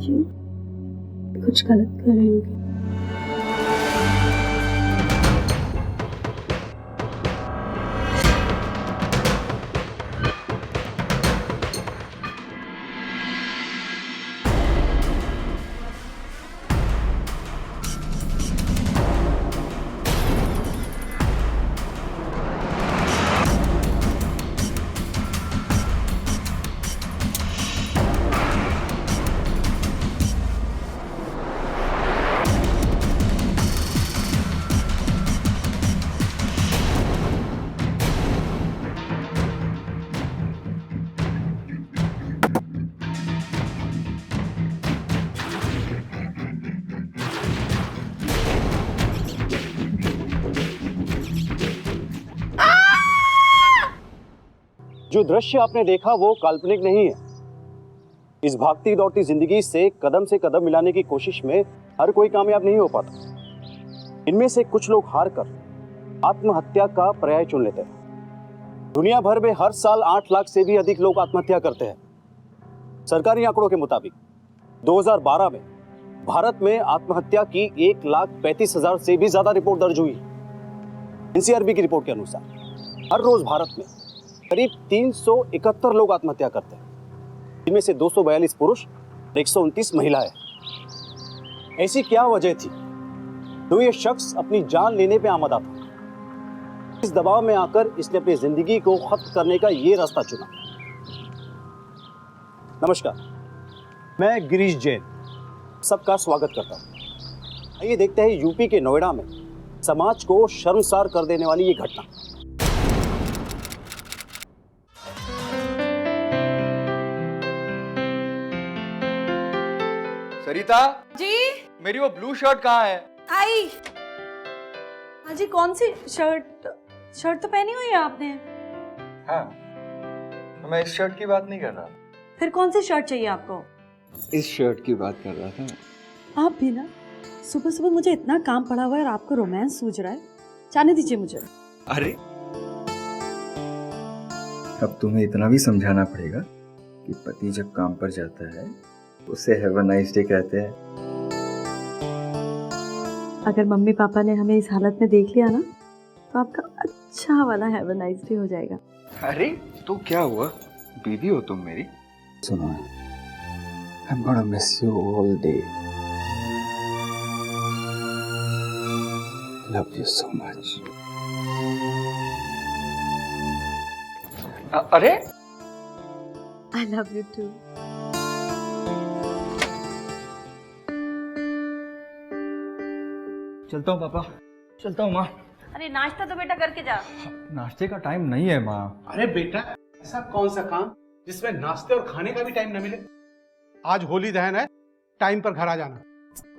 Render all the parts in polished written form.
क्यों? कुछ गलत कर रही होगी। जो दृश्य आपने देखा वो काल्पनिक नहीं है। इस भागती दौड़ती जिंदगी से कदम मिलाने की कोशिश में हर कोई कामयाब नहीं हो पाता। इनमें से कुछ लोग हार कर आत्महत्या का पर्याय चुन लेते हैं। दुनिया भर में हर साल 8 लाख से भी अधिक लोग आत्महत्या करते हैं। सरकारी आंकड़ों के मुताबिक 2012 में भारत में आत्महत्या की 1,35,000 से भी ज्यादा रिपोर्ट दर्ज हुई। एनसीआरबी की रिपोर्ट के अनुसार हर रोज भारत में करीब 371 लोग आत्महत्या करते हैं, जिनमें से 242 पुरुष और 129 महिलाएं। ऐसी क्या वजह थी तो ये शख्स अपनी जान लेने पे आमदा था? इस दबाव में आकर इसने अपनी जिंदगी को खत्म करने का ये रास्ता चुना। नमस्कार, मैं गिरीश जैन सबका स्वागत करता हूं। आइए देखते हैं यूपी के नोएडा में समाज को शर्मसार कर देने वाली ये घटना। सरिता जी मेरी वो ब्लू शर्ट कहाँ है? आई। हाँ जी, कौन सी शर्ट? शर्ट तो पहनी हुई है आपने। हाँ, तो मैं इस शर्ट की बात नहीं कर रहा। फिर कौन सी शर्ट चाहिए आपको? इस शर्ट की बात कर रहा था। आप भी ना, सुबह सुबह मुझे इतना काम पड़ा हुआ है और आपको रोमांस सूझ रहा है। जाने दीजिए मुझे। अरे अब तुम्हें इतना भी समझाना पड़ेगा कि पति जब काम पर जाता है उसे हैव अ नाइस डे कहते हैं। अगर मम्मी पापा ने हमें इस हालत में देख लिया ना तो आपका अच्छा वाला हैव अ नाइस डे हो जाएगा। अरे तो क्या हुआ, बीवी हो तुम मेरी। सुनो, I'm gonna miss you all day. Love you so much. अरे I love you too. चलता हूँ पापा, चलता हूँ माँ। अरे नाश्ता तो बेटा करके जा। नाश्ते का टाइम नहीं है माँ। अरे बेटा, ऐसा कौन सा काम जिसमें नाश्ते और खाने का भी टाइम न मिले? आज होली दहन है, टाइम पर घर आ जाना।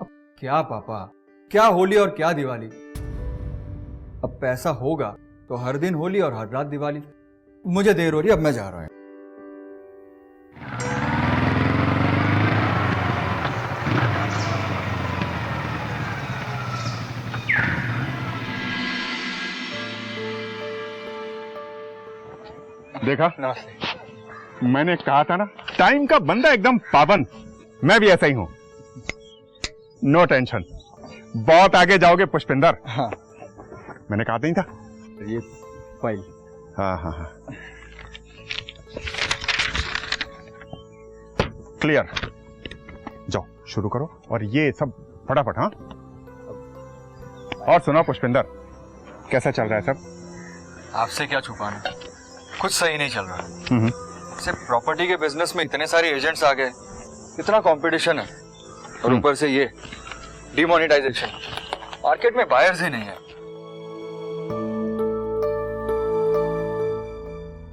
अब क्या पापा, क्या होली और क्या दिवाली। अब पैसा होगा तो हर दिन होली और हर रात दिवाली। मुझे देर हो रही है, अब मैं जा रहा हूँ। देखा, मैंने कहा था ना, टाइम का बंदा एकदम पाबंद। मैं भी ऐसा ही हूं। नो टेंशन, बहुत आगे जाओगे पुष्पिंदर। हाँ, मैंने कहा नहीं था? ये फाइल। हाँ हाँ हाँ, क्लियर। जाओ शुरू करो और ये सब फटाफट। हाँ, और सुनो पुष्पिंदर, कैसा चल रहा है सब? आपसे क्या छुपाना, कुछ सही नहीं चल रहा। सिर्फ प्रॉपर्टी के बिजनेस में इतने सारे एजेंट्स आ गए, इतना कंपटीशन है, और ऊपर से ये डिमोनेटाइजेशन। मार्केट में बायर्स ही नहीं है।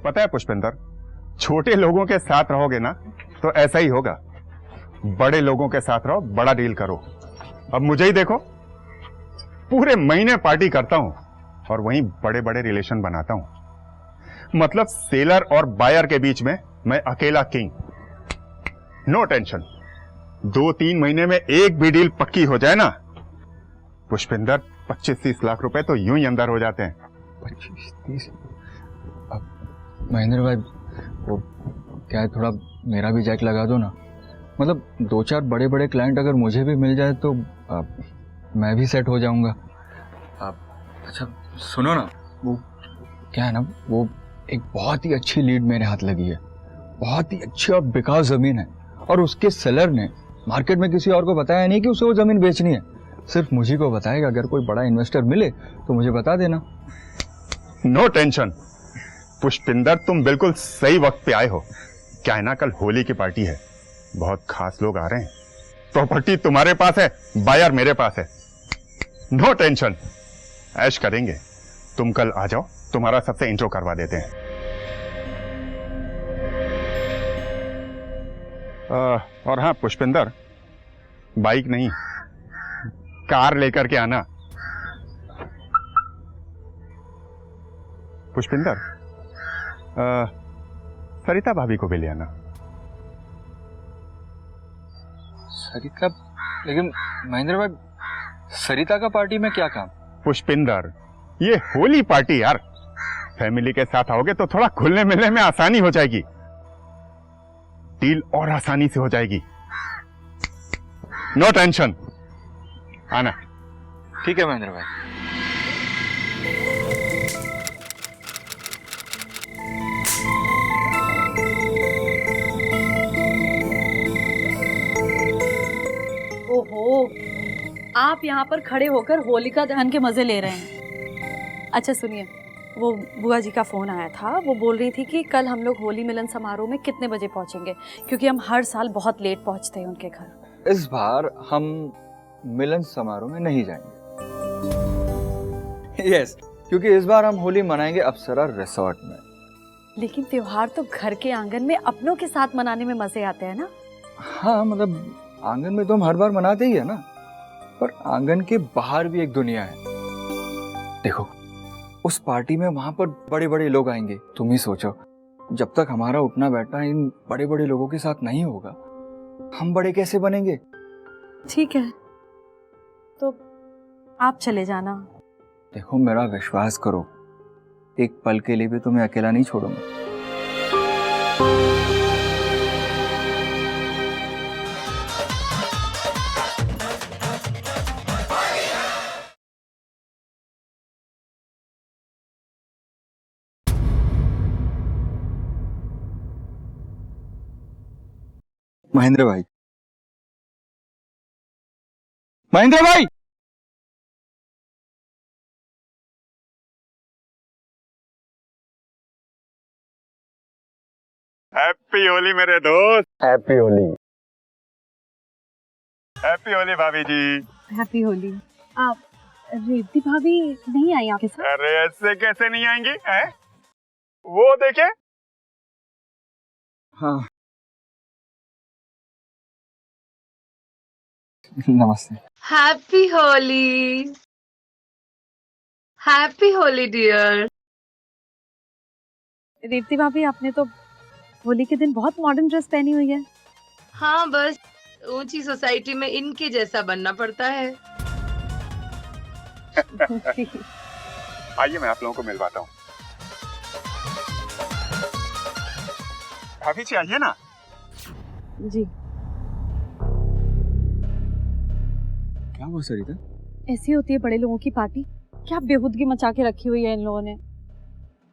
पता है पुष्पिंदर, छोटे लोगों के साथ रहोगे ना तो ऐसा ही होगा। बड़े लोगों के साथ रहो, बड़ा डील करो। अब मुझे ही देखो, पूरे महीने पार्टी करता हूं और वहीं बड़े बड़े रिलेशन बनाता हूं। मतलब सेलर और बायर के बीच में मैं अकेला किंग। नो टेंशन, 2-3 महीने में एक भी डील पक्की हो जाए ना पुष्पिंदर, 25-30 लाख रुपए तो यूं ही अंदर हो जाते हैं। 25-30। अब महेंद्र भाई, वो क्या है, थोड़ा मेरा भी जैक लगा दो ना। मतलब 2-4 बड़े बड़े क्लाइंट अगर मुझे भी मिल जाए तो मैं भी सेट हो जाऊंगा। अच्छा सुनो ना, वो क्या है ना, वो एक बहुत ही अच्छी लीड मेरे हाथ लगी है, बहुत ही अच्छी और बिकाऊ जमीन है, और उसके सेलर ने मार्केट में किसी और को बताया नहीं कि उसे वो जमीन बेचनी है, सिर्फ मुझे को बताएगा। अगर कोई बड़ा इन्वेस्टर मिले तो मुझे बता देना। नो टेंशन पुष्पिंदर, तुम बिल्कुल सही वक्त पे आए हो। क्या है ना, कल होली की पार्टी है, बहुत खास लोग आ रहे हैं, प्रॉपर्टी तुम्हारे पास है, बायर मेरे पास है। नो टेंशन, ऐश करेंगे। तुम कल आ जाओ, तुम्हारा सबसे इंट्रो करवा देते हैं। और हाँ पुष्पिंदर, बाइक नहीं कार लेकर के आना। पुष्पिंदर, सरिता भाभी को भी ले आना। सरिता? लेकिन महेंद्र भाई, सरिता का पार्टी में क्या काम? पुष्पिंदर, ये होली पार्टी यार, फैमिली के साथ आओगे तो थोड़ा घुलने मिलने में आसानी हो जाएगी, डील और आसानी से हो जाएगी। नो टेंशन, आना। ठीक है महेंद्र भाई। ओहो, आप यहाँ पर खड़े होकर होलिका दहन के मजे ले रहे हैं। अच्छा सुनिए, वो बुआ जी का फ़ोन आया था, वो बोल रही थी कि कल हम लोग होली मिलन समारोह में कितने बजे पहुँचेंगे, क्योंकि हम हर साल बहुत लेट पहुँचते हैं उनके घर। इस बार हम मिलन समारोह में नहीं जाएंगे। यस, क्योंकि इस बार हम होली मनाएंगे अप्सरा रिसोर्ट में। लेकिन त्योहार तो घर के आंगन में अपनों के साथ मनाने में मजे आते हैं ना। हाँ मतलब आंगन में तो हम हर बार मनाते ही है ना, पर आंगन के बाहर भी एक दुनिया है। देखो, उस पार्टी में वहां पर बड़े बड़े लोग आएंगे। तुम ही सोचो, जब तक हमारा उठना बैठना इन बड़े बड़े लोगों के साथ नहीं होगा, हम बड़े कैसे बनेंगे? ठीक है, तो आप चले जाना। देखो मेरा विश्वास करो, एक पल के लिए भी तुम्हें अकेला नहीं छोड़ूंगा। महेंद्र भाई, महेंद्र भाई, हैप्पी होली मेरे दोस्त। हैप्पी होली। हैप्पी होली भाभी जी। हैप्पी होली। आप रेवती भाभी नहीं आई आपके साथ? अरे ऐसे कैसे नहीं आएंगी हैं? वो देखे। हाँ नमस्ते। Happy Holi. Happy Holi dear. Revati भाभी, आपने तो होली के दिन बहुत मॉडर्न ड्रेस पहनी हुई है। हाँ, बस ऊंची सोसाइटी में इनके जैसा बनना पड़ता है। आइए मैं आप लोगों को मिलवाता हूँ। भाभी जी आइए ना। जी। क्या हुआ सरिता? ऐसी होती है बड़े लोगों की पार्टी। क्या बेहूदगी मचा के रखी हुई है इन लोगों ने।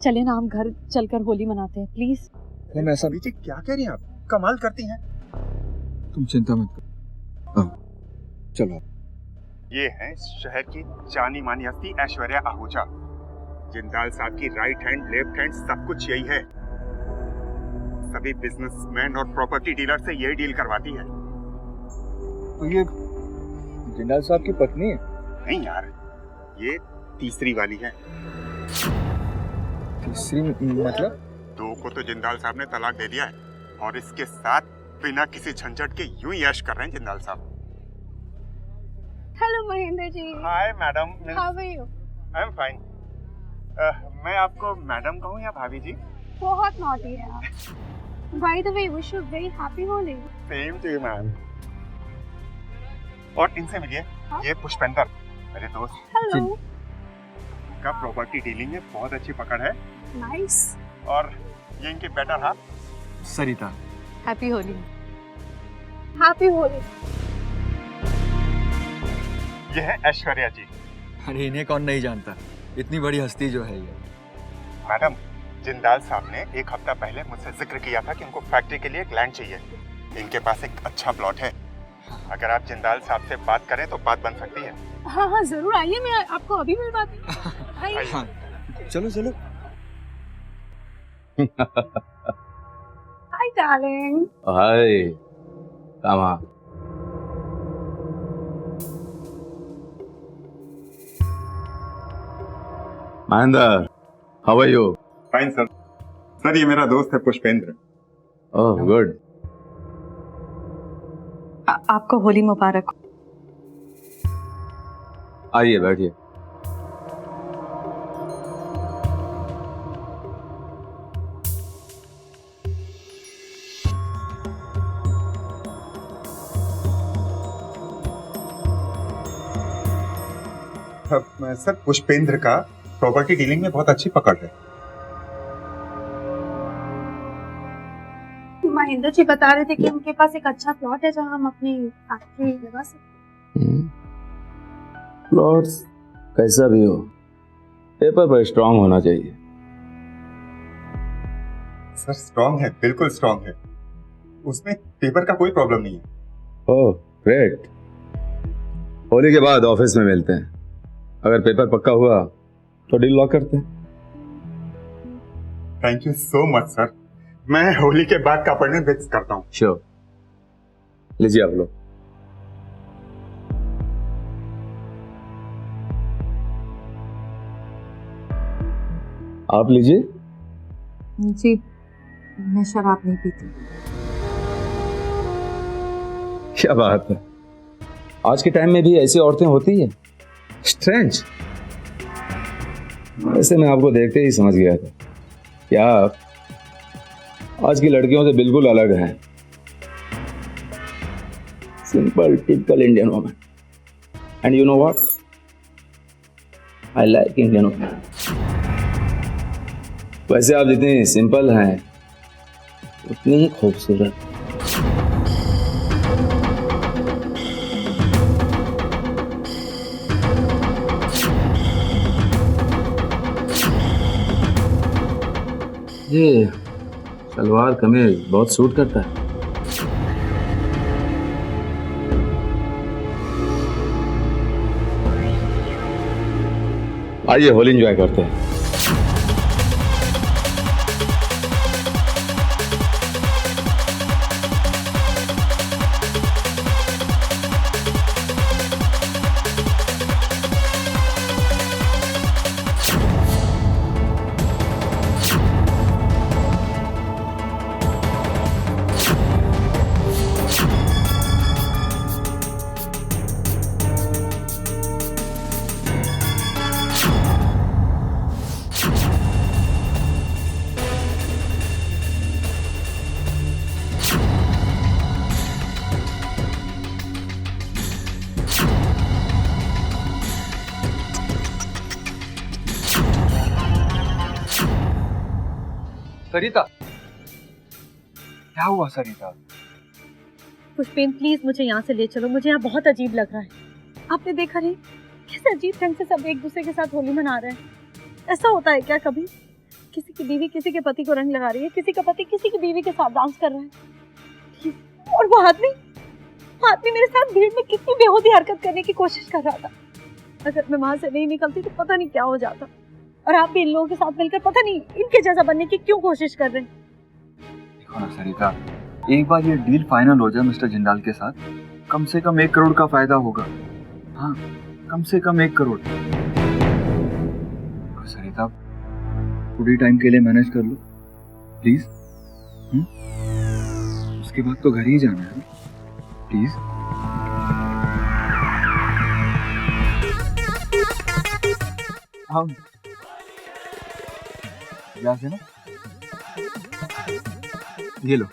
चले ना, हम घर चलकर होली मनाते हैं प्लीज। हम ऐसा, भाभी जी क्या कह रही हैं आप, कमाल करती हैं। तुम चिंता मत करो, चलो। ये है शहर की जानी मानी हस्ती ऐश्वर्या आहूजा। जिंदाल साहब की राइट हैंड लेफ्ट हैंड सब कुछ यही है। सभी बिजनेसमैन और प्रॉपर्टी डीलर से यही डील करवाती है। तो ये जिंदाल साहब की पत्नी है? नहीं यार, ये तीसरी वाली है। तीसरी मतलब? 2 को तो जिंदाल साहब ने तलाक दे दिया है, और इसके साथ बिना किसी झंझट के यूं ही ऐश कर रहे हैं जिंदाल साहब। Hello Mahendra ji. Hi madam. How are you? I am fine. मैं आपको मैडम कहूँ या भाभी जी? बहुत नॉटी है आप। By the way, wish you very happy Holi. Same to you ma'am. और इनसे मिलिए, ये पुष्पेंदर मेरे दोस्त। हेलो। का प्रॉपर्टी डीलिंग में बहुत अच्छी पकड़ है। नाइस। और ये इनके बेटर हाफ सरिता। हैप्पी होली। हैप्पी होली। ये है ऐश्वर्या जी। अरे इन्हें कौन नहीं जानता, इतनी बड़ी हस्ती जो है ये। मैडम, जिंदाल साहब ने एक हफ्ता पहले मुझसे जिक्र किया था कि उनको फैक्ट्री के लिए एक लैंड चाहिए। इनके पास एक अच्छा प्लॉट है। अगर आप जिंदाल साहब से बात करें तो बात बन सकती है। हाँ हाँ जरूर आइए, मैं आपको अभी मिलवाती हूँ। आइए। हाँ, चलो चलो। Hi darling. Hi Kama. Mahendra, how are you? Fine sir. Sir ये मेरा दोस्त है पुष्पेंद्र। Oh good. आपको होली मुबारक। आइए बैठिए। सर पुष्पेंद्र का प्रॉपर्टी डीलिंग में बहुत अच्छी पकड़ है। महेंद्र जी बता रहे थे कि उनके पास एक अच्छा प्लॉट है जहाँ हम अपनी फैक्ट्री लगा सकते हैं। प्लॉट्स कैसा भी हो, पेपर पर स्ट्रांग होना चाहिए। सर स्ट्रांग है, बिल्कुल स्ट्रांग है। उसमें पेपर का कोई प्रॉब्लम नहीं है। Oh great. होली के बाद ऑफिस में मिलते हैं। अगर पेपर पक्का हुआ तो डील लॉक करते हैं। Thank you so much sir. मैं होली के बाद का अपॉइंटमेंट फिक्स करता हूँ। श्योर। लीजिए आप लोग। आप लीजिए। जी मैं शराब नहीं पीती। क्या बात है, आज के टाइम में भी ऐसी औरतें होती है? स्ट्रेंज। वैसे मैं आपको देखते ही समझ गया था कि आप आज की लड़कियों से बिल्कुल अलग हैं। Simple typical Indian woman. And you know what, I like Indian woman. वैसे आप जितनी सिंपल हैं उतनी ही खूबसूरत। ये सलवार कमीज बहुत सूट करता है। आइए होली एंजॉय करते हैं। सरिता, क्या हुआ सरिता? पुष्पेन प्लीज मुझे यहाँ से ले चलो, मुझे यहाँ बहुत अजीब लग रहा है। आपने देखा नहीं कैसे अजीब ढंग से सब एक दूसरे के साथ होली मना रहे हैं? ऐसा होता है क्या कभी? किसी की बीवी किसी के पति को रंग लगा रही है, किसी का पति किसी की बीवी के साथ डांस कर रहा है, और वो आदमी मेरे साथ भीड़ में कितनी बेहूदी हरकत करने की कोशिश कर रहा था। अगर मैं वहां से नहीं निकलती तो पता नहीं क्या हो जाता। और आप भी इन लोगों के साथ मिलकर पता नहीं इनके जैसा बनने की क्यों कोशिश कर रहे हैं। देखो ना सरिता, एक बार ये डील फाइनल हो जाए मिस्टर जिंदाल के साथ, कम से कम 1 करोड़ का फायदा होगा। हाँ, कम से कम 1 करोड़। सरिता थोड़ी टाइम के लिए मैनेज कर लो प्लीज। उसके बाद तो घर ही जाना है प्लीज। हाँ ग्लास है ना, ये लो।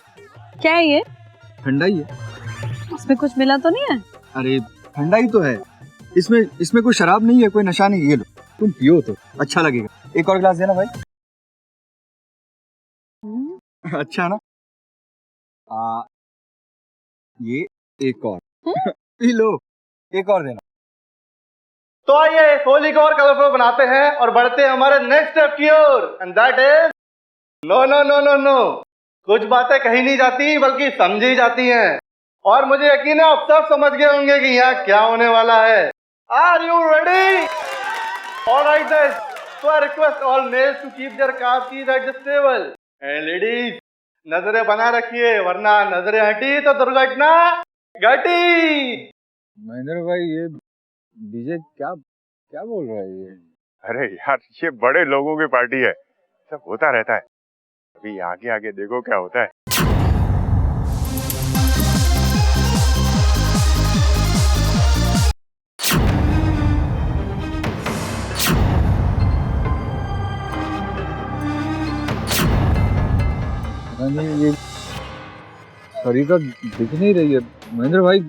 क्या है ये? ठंडा ही है। इसमें कुछ मिला तो नहीं है? अरे ठंडा ही तो है, इसमें कोई शराब नहीं है, कोई नशा नहीं है। ये लो, तुम पियो तो अच्छा लगेगा। एक और गिलास देना भाई। अच्छा ना? ये एक और पी लो, एक और देना। तो आइए होली को और कलरफुल बनाते हैं और बढ़ते हैं हमारे नेक्स्ट स्टेप की ओर, and that is no no no no no. कुछ बातें कही नहीं जाती बल्कि समझी जाती हैं, और मुझे यकीन है आप सब समझ गए होंगे कि यहाँ क्या होने वाला है। Are you ready? Alright then, so I request all males to keep their car keys at this table. And ladies, नजरें बना रखिए वरना नजरें हटी तो दुर्घटना घटी। महेंद्र भाई, ये डीजे क्या क्या बोल रहा है ये? अरे यार, ये बड़े लोगों की पार्टी है, सब होता रहता है। अभी आगे आगे देखो क्या होता है। ये सरिता दिख नहीं रही है महेंद्र भाई।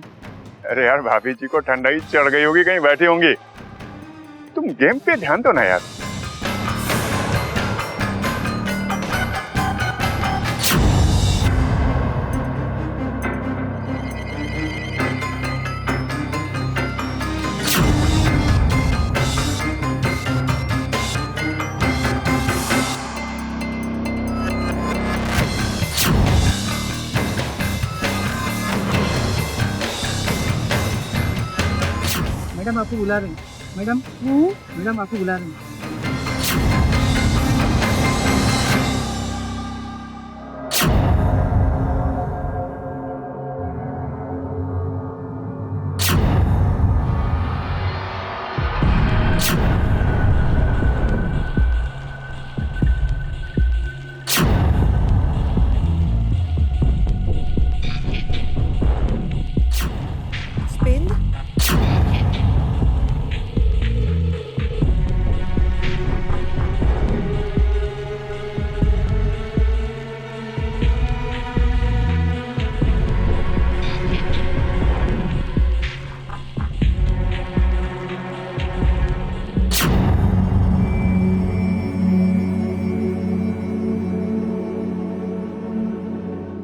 अरे यार, भाभी जी को ठंडाई चढ़ गई होगी, कहीं बैठी होंगी। तुम गेम पे ध्यान दो ना यार। मैडम आपको बुला रहे हैं। मैडम मैडम आपको बुला रहे हैं।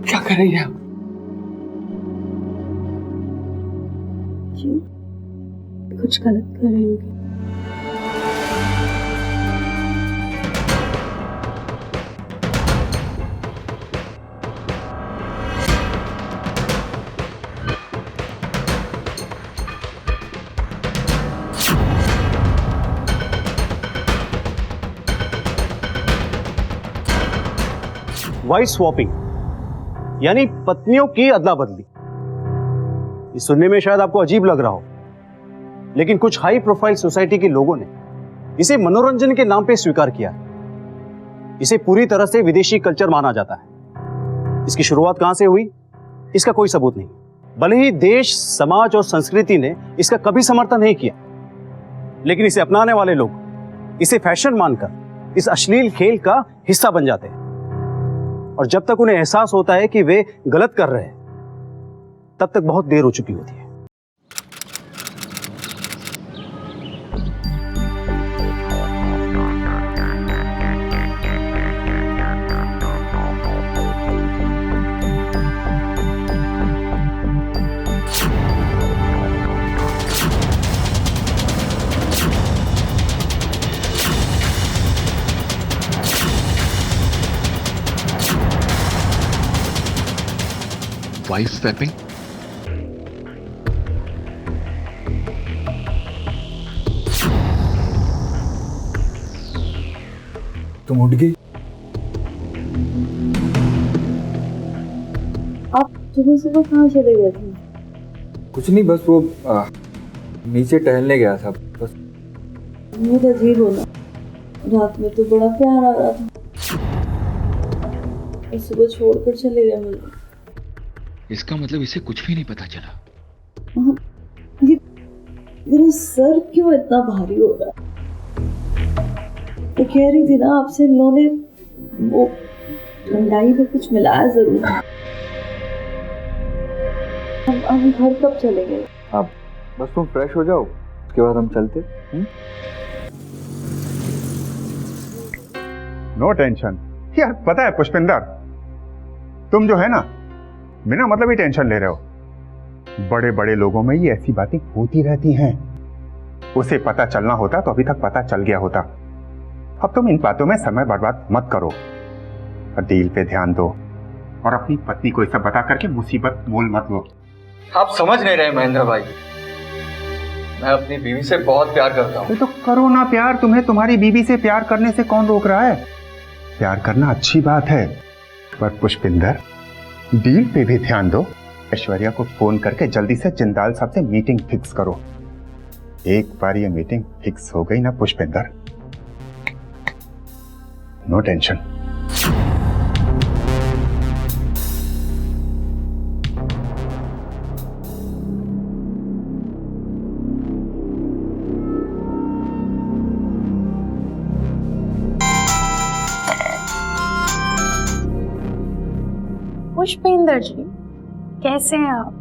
क्या कर रही है? क्यों? कुछ गलत कर रही होगी। वाइफ स्वैपिंग यानी पत्नियों की अदला बदली। ये सुनने में शायद आपको अजीब लग रहा हो, लेकिन कुछ हाई प्रोफाइल सोसाइटी के लोगों ने इसे मनोरंजन के नाम पे स्वीकार किया है। इसे पूरी तरह से विदेशी कल्चर माना जाता है। इसकी शुरुआत कहां से हुई, इसका कोई सबूत नहीं। भले ही देश, समाज और संस्कृति ने इसका कभी समर्थन नहीं किया, लेकिन इसे अपनाने वाले लोग इसे फैशन मानकर इस अश्लील खेल का हिस्सा बन जाते हैं। और जब तक उन्हें एहसास होता है कि वे गलत कर रहे हैं, तब तक बहुत देर हो चुकी होती है। Wife swapping? तुम उठ गई? आप सुबह सुबह कहाँ चले गए थे? कुछ नहीं, बस वो नीचे टहलने गया था बस। बहुत अजीब हो ना, रात में तो बड़ा प्यार आ रहा था और सुबह छोड़कर चले गए मुझे। इसका मतलब इसे कुछ भी नहीं पता चला। ये मेरा सर क्यों इतना भारी हो रहा है? मैं कह रही थी ना आपसे, इन लोगों ने वो ठंडाई में कुछ मिलाया जरूर। हम घर कब चले गए? अब बस तुम फ्रेश हो जाओ, उसके बाद हम चलते। नो टेंशन यार। पता है पुष्पिंदर, तुम जो है ना, बिना मतलब ही टेंशन ले रहे हो। बड़े बड़े लोगों में ये ऐसी बातें होती रहती हैं। उसे पता चलना होता तो अभी तक पता चल गया होता। अब तुम इन बातों में समय बर्बाद मत करो और डील पे ध्यान दो और अपनी पत्नी को ये सब बता करके मुसीबत मोल मत लो। आप समझ नहीं रहे महेंद्र भाई, मैं अपनी बीवी से बहुत प्यार करता हूँ। तो करो ना प्यार, तुम्हें तुम्हारी बीवी से प्यार करने से कौन रोक रहा है? प्यार करना अच्छी बात है, पर पुष्पिंदर डील पे भी ध्यान दो। ऐश्वर्या को फोन करके जल्दी से जिंदाल साहब से मीटिंग फिक्स करो। एक बार ये मीटिंग फिक्स हो गई ना पुष्पिंदर, नो टेंशन। पुष्पेंद्र जी, कैसे हैं आप?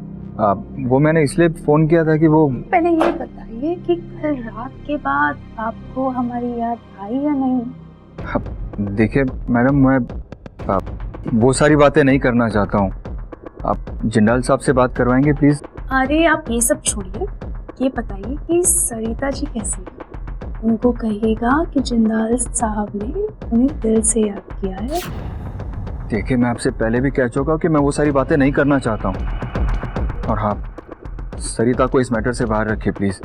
वो मैंने इसलिए फोन किया था कि वो पहले ये बताइए कि कल रात के बाद आपको हमारी याद आई या नहीं? देखिए मैडम, मैं वो सारी बातें नहीं करना चाहता हूँ। आप जिंदाल साहब से बात करवाएंगे प्लीज? अरे आप ये सब छोड़िए, ये बताइए कि सरिता जी कैसी है? उनको कहिएगा कि जिंदाल साहब ने उन्हें दिल से याद किया है। देखिए मैं आपसे पहले भी कह चुका हूँ कि मैं वो सारी बातें नहीं करना चाहता हूँ। और हाँ, सरिता को इस मैटर से बाहर रखिए प्लीज।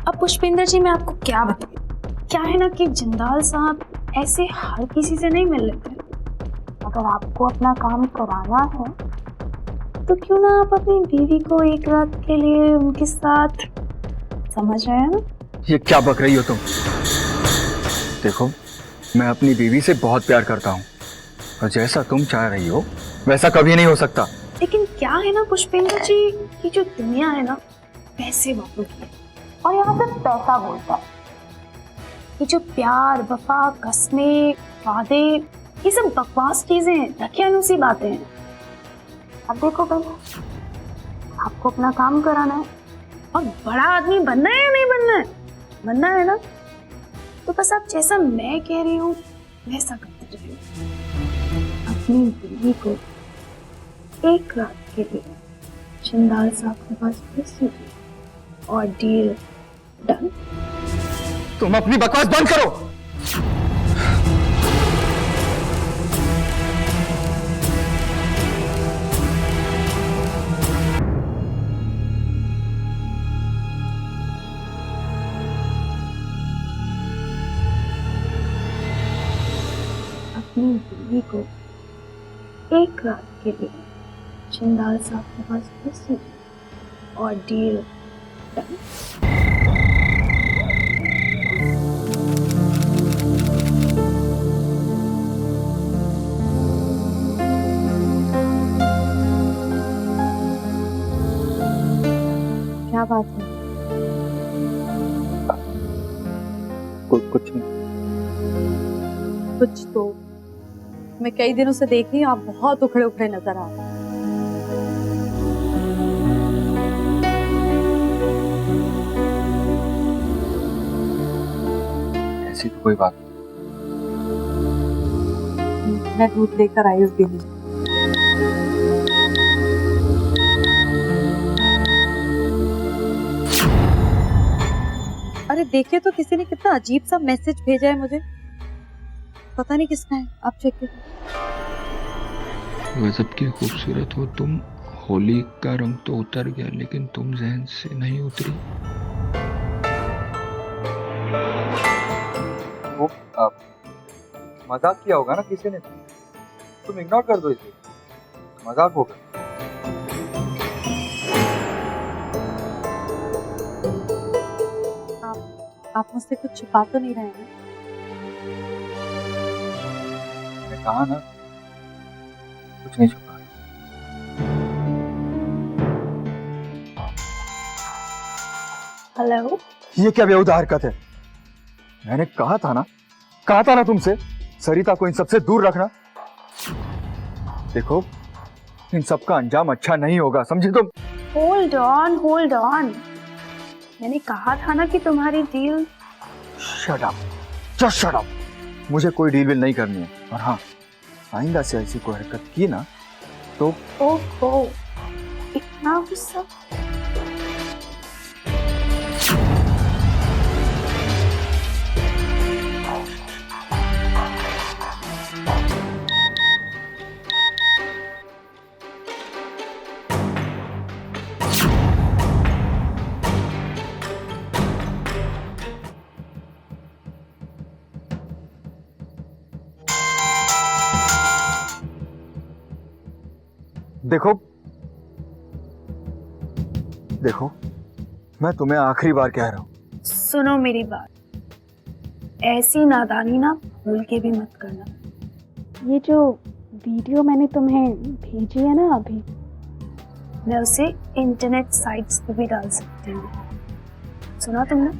अब पुष्पेंद्र जी मैं आपको क्या बताऊँ, क्या है ना कि जिंदाल साहब ऐसे हर किसी से नहीं मिल लेते। अगर आपको अपना काम कराना है तो क्यों ना आप अपनी बीवी को एक रात के लिए उनके साथ, समझ रहे हैं ना? ये क्या बक रही हो तुम? देखो मैं अपनी बीवी से बहुत प्यार करता हूँ और जैसा तुम चाह रही हो वैसा कभी नहीं हो सकता। लेकिन क्या है ना पुष्पेंद्र जी, कि जो दुनिया है ना पैसे वालों की है और यहाँ पे पैसा बोलता है। ये जो प्यार, वफा, कस्में, वादे, ये सब बकवास चीजें हैं, ढकियानुसी बातें हैं। अब देखो बहन, आपको अपना काम कराना है और बड़ा आदमी बनना है या नहीं बनना है? बनना है ना, तो बस आप जैसा मैं कह रही हूँ वैसा करते रहिए। अपनी बीवी को एक रात के लिए जिंदाल साहब के पास भेज दीजिए और डील डन। तुम अपनी बकवास बंद करो। अपनी बीवी को एक रात के लिए जिंदाल साहब के पास भेज दीजिए और डील डन। क्या बात है? कुछ नहीं। कुछ तो मैं कई दिनों से देख रही हूँ, आप बहुत उखड़े उखड़े नजर आ रहे हैं। ऐसी तो कोई बात नहीं। मैं दूध लेकर आई उस दिन। अरे देखिए तो किसी ने कितना अजीब सा मैसेज भेजा है मुझे, पता नहीं किसका है, आप चेक करिए। गजब की खूबसूरत हो तुम, होली का रंग तो उतर गया लेकिन तुम जहन से नहीं उतरी। वो मजाक किया होगा ना किसी ने, तुम इग्नोर कर दो इसे, मजाक होगा। आप मुझसे कुछ छुपा तो नहीं रहे हैं? मैंने कहा ना कुछ नहीं छुपा। हेलो, ये क्या बेहुदा हरकत है? मैंने कहा था ना तुमसे सरिता को इन सबसे दूर रखना। देखो इन सब का अंजाम अच्छा नहीं होगा, समझे तुम? होल्ड ऑन, मैंने कहा था ना कि तुम्हारी deal. Shut up, just shut up. मुझे कोई डील विल नहीं करनी है, और हाँ आइंदा से ऐसी कोई हरकत की ना तो। ओहो, इतना गुस्सा? देखो देखो, मैं तुम्हें आखिरी बार कह रहा हूँ। सुनो मेरी बात, ऐसी नादानी ना भूल के भी मत करना। ये जो वीडियो मैंने तुम्हें भेजी है ना अभी, मैं उसे इंटरनेट साइट्स पे भी डाल सकती हूँ। सुना तुमने?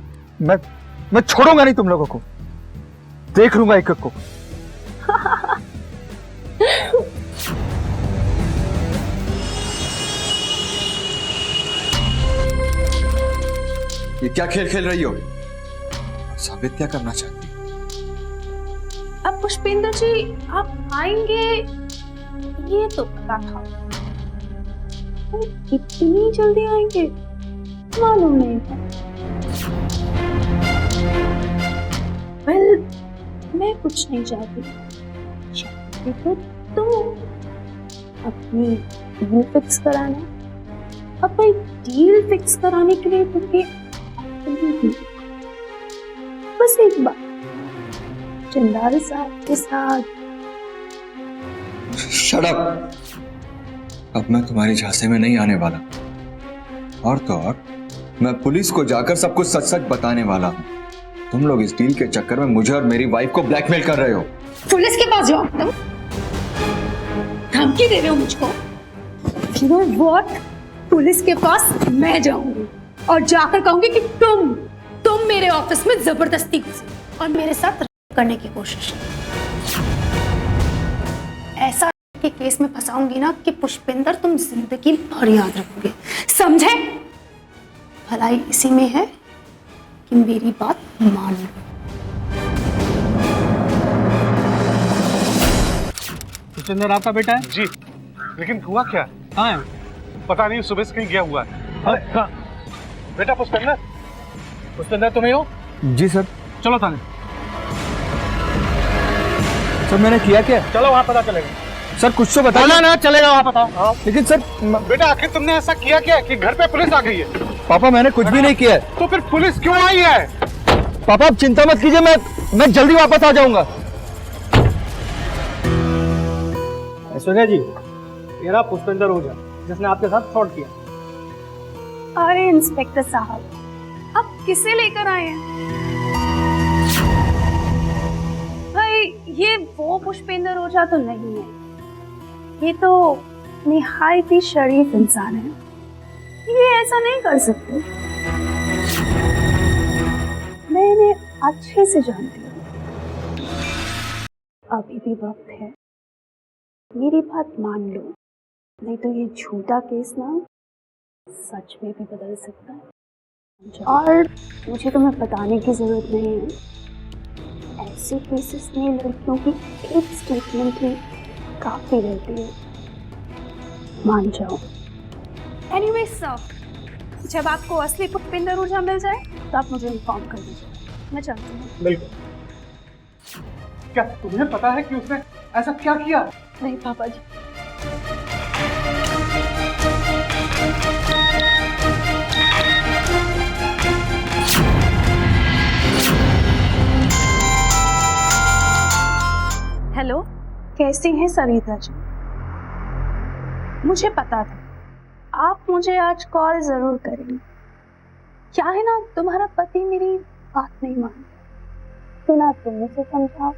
मैं छोड़ूंगा नहीं तुम लोगों को, देख लूंगा एक एक को। ये क्या खेल खेल रही हो? साबित क्या करना चाहती हो? अब पुष्पेंद्र जी आप आएंगे ये तो पता था, इतनी जल्दी आएंगे मालूम नहीं था। वेल, मैं कुछ नहीं चाहती तो तुम अपनी डील फिक्स कराना। अब भाई डील फिक्स कराने के लिए तुम्हें बस एक बार चंदार साहब के साथ। Shut up! अब मैं तुम्हारी झांसे में नहीं आने वाला, और तो और मैं पुलिस को जाकर सब कुछ सच सच बताने वाला हूँ। तुम लोग इस डील के चक्कर में मुझे और मेरी वाइफ को ब्लैकमेल कर रहे हो। पुलिस के पास जाओ तुम, धमकी दे रहे हो मुझको। You know what? पुलिस के पास मैं जाऊंगी और जाकर कहूंगी कि तुम मेरे ऑफिस में जबरदस्ती घुसे और मेरे साथ करने की कोशिश। ऐसा के केस में फंसाऊंगी ना कि पुष्पेंद्र तुम जिंदगी भर याद रखोगे, समझे? भलाई इसी में है कि मेरी बात मान लो। पुष्पेंद्र आपका बेटा है? जी, लेकिन हुआ क्या? कहाँ है? पता नहीं, सुबह से कहीं गया हुआ है। हाँ। बेटा पुष्पेंद्र तुम्हें हो? जी सर। चलो थाने। सर मैंने किया क्या? चलो वहाँ पता चलेगा। सर कुछ तो बताओ। ना चलेगा वहाँ पता। लेकिन सर बेटा आखिर तुमने ऐसा किया क्या कि घर पे पुलिस आ गई है? पापा मैंने कुछ भी नहीं किया है। तो फिर पुलिस क्यों आई है? पापा आप चिंता मत कीजिए, मैं जल्दी वापस आ जाऊंगा। ऐश्वर्या जी, ये रहा पुष्पेंद्र ओझा जिसने आपके साथ फ्रॉड किया। अरे इंस्पेक्टर साहब, आप किसे लेकर आए हैं? भाई ये वो पुष्पेंद्र ओझा तो नहीं है, ये तो निहायत ही शरीफ इंसान है। ये ऐसा नहीं कर सकते। मैं इन्हें अच्छे से जानती हूँ। अभी भी वक्त है, मेरी बात मान लो, नहीं तो ये झूठा केस ना सच में भी बदल सकता है। और मुझे तुम्हें बताने की जरूरत नहीं है, ऐसे केसेस में लड़कियों की एक स्टेटमेंट ही काफी रहती है, मान जाओ। एनीवे सर, जब आपको असली पुष्पेंद्र ओझा मिल जाए तो आप मुझे इन्फॉर्म कर दीजिए, मैं चलती हूँ। बिल्कुल। क्या तुम्हें पता है कि उसने ऐसा क्या किया? नहीं पापा जी। हेलो, कैसी हैं सरिता जी? मुझे पता था आप मुझे आज कॉल जरूर करेंगे। क्या है ना, तुम्हारा पति मेरी बात नहीं मानता, तो ना तुम उसे समझाओ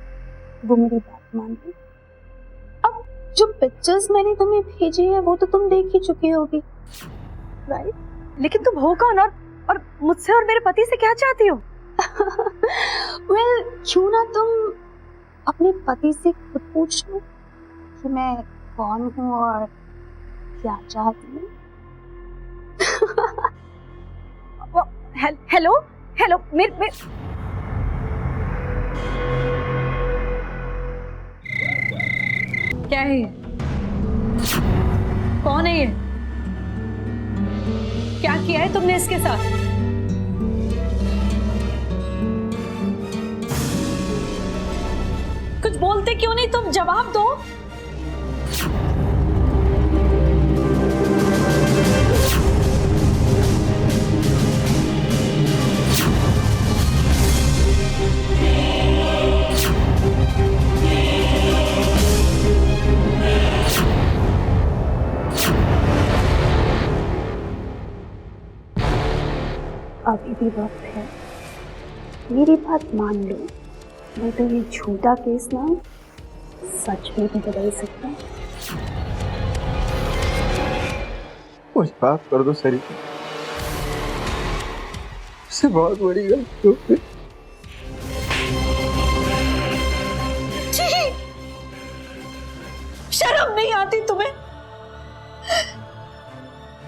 वो मेरी बात मान ली। अब जो पिक्चर्स मैंने तुम्हें भेजी है वो तो तुम देख ही चुकी होगी, राइट? लेकिन तुम हो कौन और मुझसे और मेरे पति से क्या चाहती हो? वेल, क्यों ना तुम अपने पति से खुद पूछ लो कि मैं कौन हूँ और क्या चाहती हूँ। हेलो हेलो, मेरे क्या है ये? कौन है ये? क्या किया है तुमने इसके साथ? कुछ बोलते क्यों नहीं तुम? जवाब दो। अभी भी वक्त है, मेरी बात मान लो, नहीं तो ये झूठा केस ना सच में भी बदल सकता है। मुझे माफ कर दो सरिता, मुझसे बहुत बड़ी गलती हो गई। शर्म नहीं आती तुम्हें?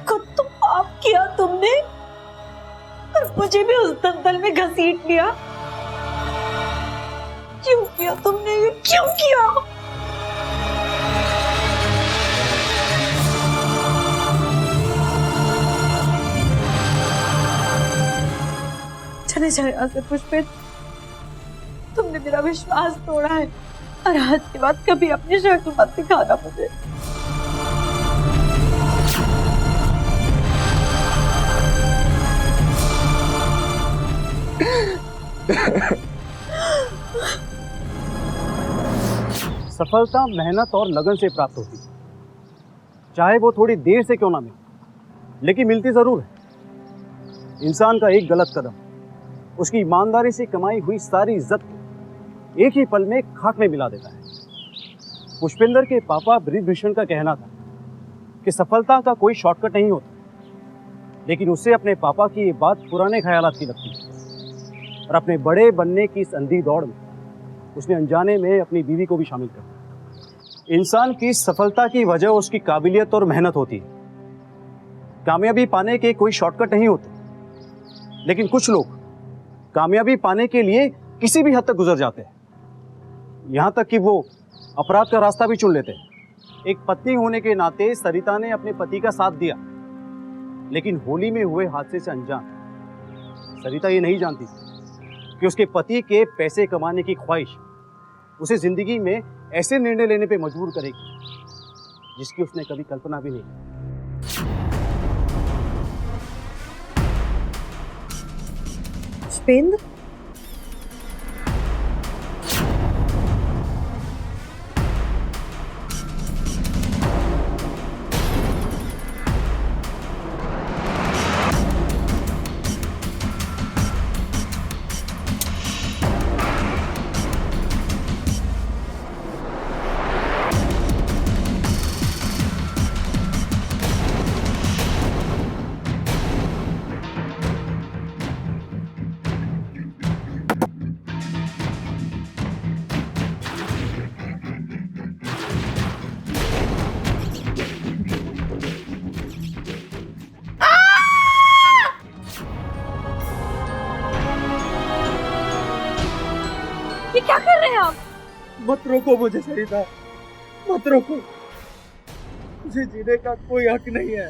खुद तो पाप किया तुमने और मुझे भी उस दलदल में घसीट लिया। क्यों किया तुमने ये, क्यों किया? चले जाए यहाँ से पुष्पित, तुमने मेरा विश्वास तोड़ा है और आज के बाद कभी अपनी शक्ल मत दिखाना मुझे। सफलता मेहनत और लगन से प्राप्त होती है, चाहे वो थोड़ी देर से क्यों ना मिले, लेकिन मिलती जरूर है। इंसान का एक गलत कदम उसकी ईमानदारी से कमाई हुई सारी इज्जत को एक ही पल में खाक में मिला देता है। पुष्पेंद्र के पापा बृजभूषण का कहना था कि सफलता का कोई शॉर्टकट नहीं होता, लेकिन उसे अपने पापा की ये बात पुराने ख्यालात की लगती है और अपने बड़े बनने की इस अंधी दौड़ में उसने अनजाने में अपनी बीवी को भी शामिल कर दिया। इंसान की सफलता की वजह उसकी काबिलियत और मेहनत होती है। कामयाबी पाने के कोई शॉर्टकट नहीं होते, लेकिन कुछ लोग कामयाबी पाने के लिए किसी भी हद तक गुजर जाते हैं, यहां तक कि वो अपराध का रास्ता भी चुन लेते हैं। एक पत्नी होने के नाते सरिता ने अपने पति का साथ दिया, लेकिन होली में हुए हादसे से अनजान सरिता ये नहीं जानती कि उसके पति के पैसे कमाने की ख्वाहिश उसे जिंदगी में ऐसे निर्णय लेने पे मजबूर करेगी जिसकी उसने कभी कल्पना भी नहीं की। पुष्पेंद्र, ये क्या कर रहे हैं आप? मत रोको मुझे सरिता, मत रोको, मुझे जीने का कोई हक नहीं है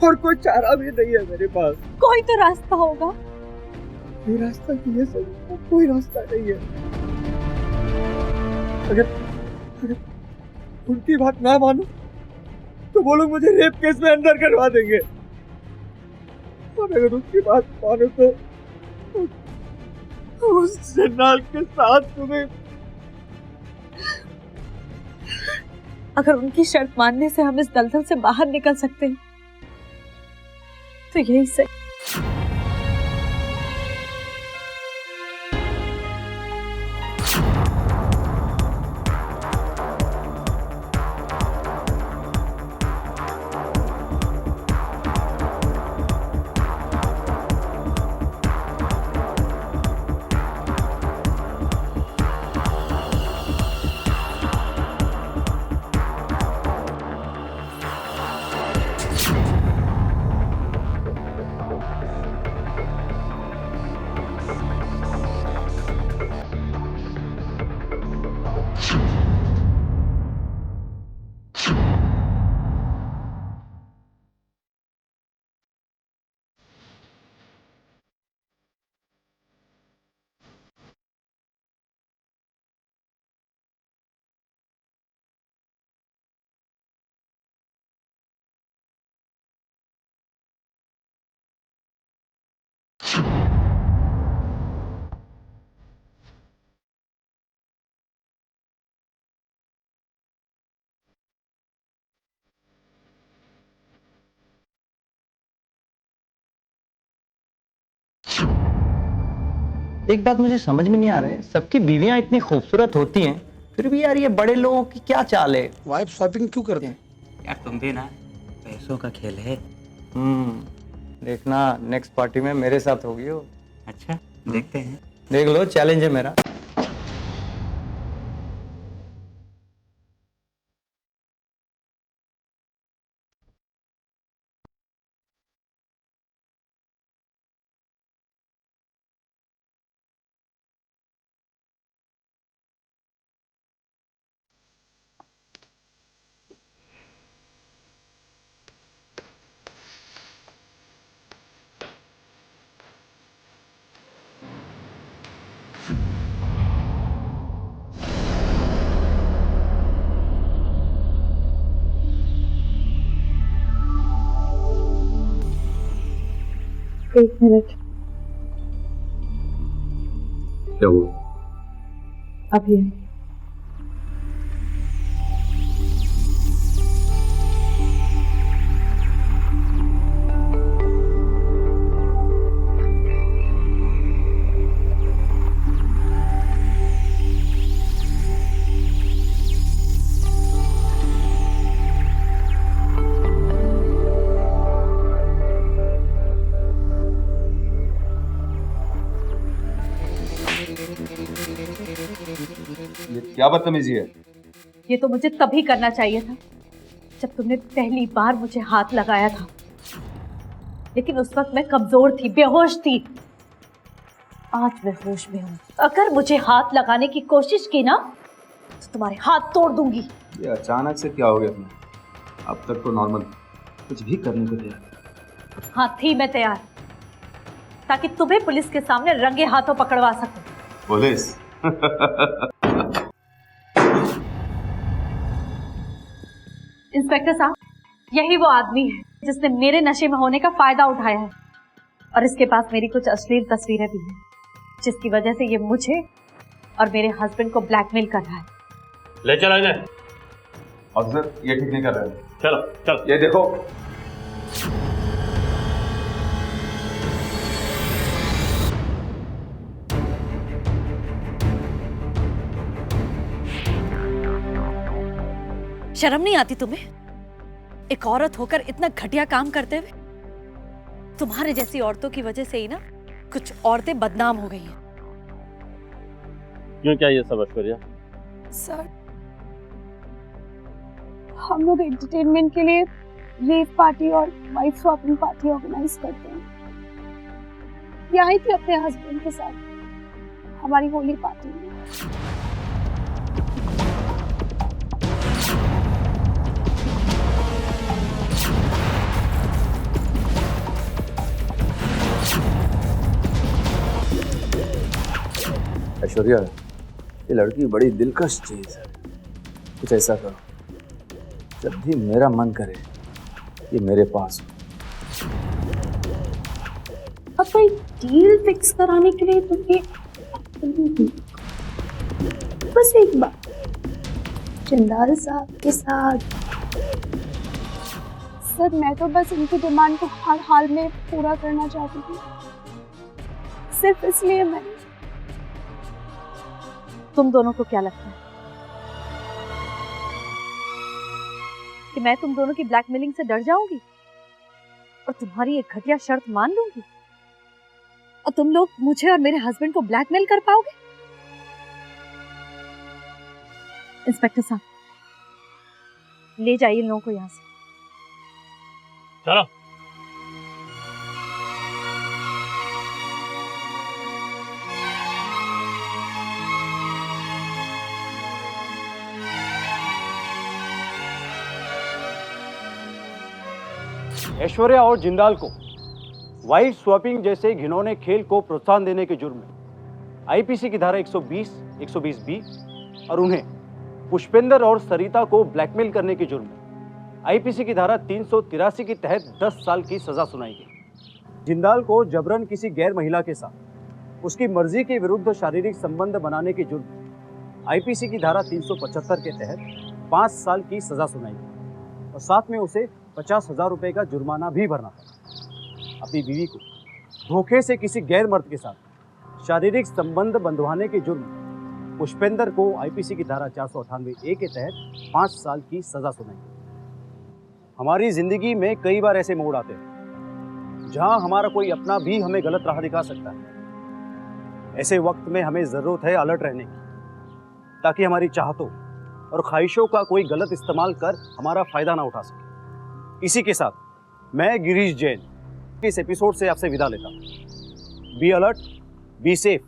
और कोई चारा भी नहीं है मेरे पास। कोई तो रास्ता होगा। ये रास्ता नहीं है सरिता, कोई रास्ता नहीं है। अगर उनकी बात ना मानो तो वो लोग मुझे रेप केस में अंदर करवा देंगे, और अगर उसकी बात मानो तो उस जन्नाल के साथ तुम्हें। अगर उनकी शर्त मानने से हम इस दलदल से बाहर निकल सकते हैं तो यही सही। एक बात मुझे समझ में नहीं आ रहा है, सबकी बीवियां इतनी खूबसूरत होती हैं, फिर भी यार ये बड़े लोगों की क्या चाल है? वाइफ शॉपिंग क्यों करते हैं? यार तुम भी ना, पैसों का खेल है। देखना नेक्स्ट पार्टी में मेरे साथ होगी हो। अच्छा देखते हैं। देख लो, चैलेंज है मेरा। एक मिनट, क्या हुआ? अभी ये क्या बदतमीजी है? ये तो मुझे तभी करना चाहिए था जब तुमने पहली बार मुझे हाथ लगाया था, लेकिन उस वक्त मैं कमजोर थी, बेहोश थी। आज मैं होश में हूँ। अगर मुझे हाथ लगाने की कोशिश की ना तो तुम्हारे हाथ तोड़ दूंगी। ये अचानक से क्या हो गया तुम्हें? अब तक तो नॉर्मल, कुछ भी करने को तैयार। हाँ थी मैं तैयार, ताकि तुम्हें पुलिस के सामने रंगे हाथों पकड़वा सकूं। पुलिस? इंस्पेक्टर साहब, यही वो आदमी है जिसने मेरे नशे में होने का फायदा उठाया है, और इसके पास मेरी कुछ अश्लील तस्वीरें भी हैं, जिसकी वजह से ये मुझे और मेरे हस्बैंड को ब्लैकमेल कर रहा है। ले चलो इन्हें। अफसर, ये ठीक नहीं कर रहे। चलो चलो, ये देखो। शर्म नहीं आती तुम्हें? एक औरत होकर इतना घटिया काम करते हुए? तुम्हारे जैसी औरतों की वजह से ही ना कुछ औरतें बदनाम हो गई हैं। क्यों, क्या ये सब ऐश्वर्या? सर, हम लोग एंटरटेनमेंट के लिए रेव पार्टी और वाइफ स्वैपिंग पार्टी ऑर्गेनाइज करते हैं। ये आई थी अपने हस्बैंड के साथ हमारी होली पार्टी में। ऐश्वर्या, ये लड़की बड़ी दिलकश चीज है। कुछ ऐसा करो, जब भी मेरा मन करे ये मेरे पास हो। अब कोई डील फिक्स कराने के लिए तुम्हें बस एक बात, जिंदाल साहब के साथ। सर, मैं तो बस इनकी डिमांड को हर हाल में पूरा करना चाहती थी, सिर्फ इसलिए मैंने। तुम दोनों को क्या लगता है कि मैं तुम दोनों की ब्लैकमेलिंग से डर जाऊंगी और तुम्हारी एक घटिया शर्त मान लूंगी और तुम लोग मुझे और मेरे हस्बैंड को ब्लैकमेल कर पाओगे? इंस्पेक्टर साहब, ले जाइए इन लोगों को यहां से। चलो। ऐश्वर्या और जिंदाल को वाइफ स्वैपिंग जैसे घिनौने खेल को प्रोत्साहन देने के जुर्म में आईपीसी की धारा 120, 120 बी और उन्हें पुष्पेंद्र और सरिता को ब्लैकमेल करने के जुर्म में आईपीसी की धारा 383 के तहत 10 साल की सजा सुनाई गई। जिंदाल को जबरन किसी गैर महिला के साथ उसकी मर्जी के विरुद्ध शारीरिक संबंध बनाने के जुर्म में आईपीसी की धारा 375 के तहत 5 साल की सजा सुनाई गई और साथ में उसे 50,000 रुपए का जुर्माना भी भरना पड़ा। अपनी बीवी को धोखे से किसी गैर मर्द के साथ शारीरिक संबंध बंधवाने के जुर्म पुष्पेंद्र को आईपीसी की धारा 498 ए के तहत 5 साल की सजा सुनाई। हमारी जिंदगी में कई बार ऐसे मोड़ आते हैं जहां हमारा कोई अपना भी हमें गलत राह दिखा सकता है। ऐसे वक्त में हमें जरूरत है अलर्ट रहने की, ताकि हमारी चाहतों और ख्वाहिशों का कोई गलत इस्तेमाल कर हमारा फायदा ना उठा सके। इसी के साथ मैं गिरीश जैन इस एपिसोड से आपसे विदा लेता हूं। Be alert, be safe,